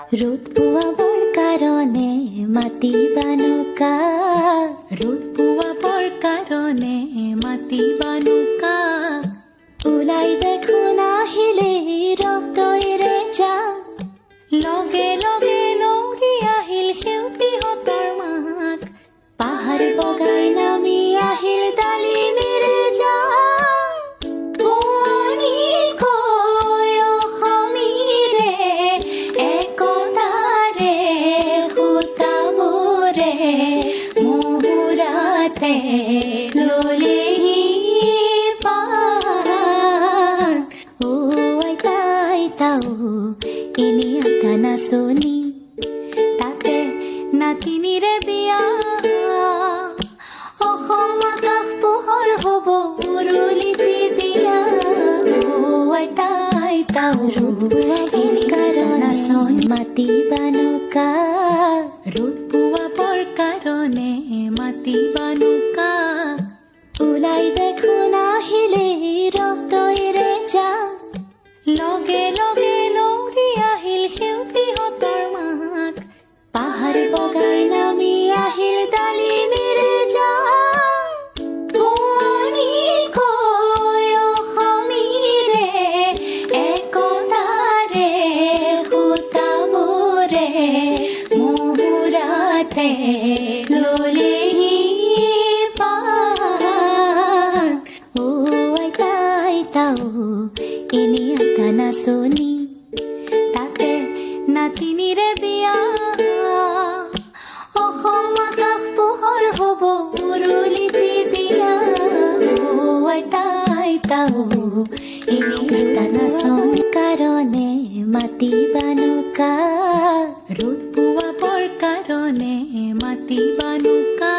ৰোদ পোৱাবৰ কাৰণে মাতিবা নৌকা, ৰ'দ পোৱাবৰ কাৰণে মাতিবা নৌকা, ওলাই দেখোন আহিলে ৰক্তৰে যা, লগে লগে লৌৰি আহিল সেউতীহঁতৰ মাক, পাহাৰ বগাই নামি আহিল ডালিমেৰে যা, শুৱনি কৈ অসমীৰে একতাৰে সূতাবোৰে মুহুৰাতে ললেহি পাত। অ আইতা আইতাও এনে আটা নাচনি, তাতে নাতিনীৰে বিয়া, অসম আকাশ পোহৰ হ'ব উৰুলিতে দিয়া। অ আইতা আইতাও এনে আটা নাচনি, মাতিবা নৌকা, ৰ'দ পোৱাবৰ কাৰণে মাতিবা নৌকা, ওলাই দেখোন আহিলে ৰক্তৰে যা, লগে লগে লৌৰি আহিল সেউতীহঁতৰ মাক, পাহাৰ বগাই নামি আহিল ডালিমেৰে যা, শুৱনি কৈ অসমীৰে একতাৰে সূতাবোৰে মুহুৰাতে ললেহি পাত। অ আইতা আইতাও এনে আটা নাচনি, তাতে নাতিনীৰে বিয়া, অসম আকাশ পোহৰ হ'ব উৰুলিতে দিয়া। অ আইতা আইতাও এনে আটা নাচনি কাৰণে মাতিবা নৌকা, ৰ'দ পোৱাবৰ কাৰণে মাতিবা নৌকা,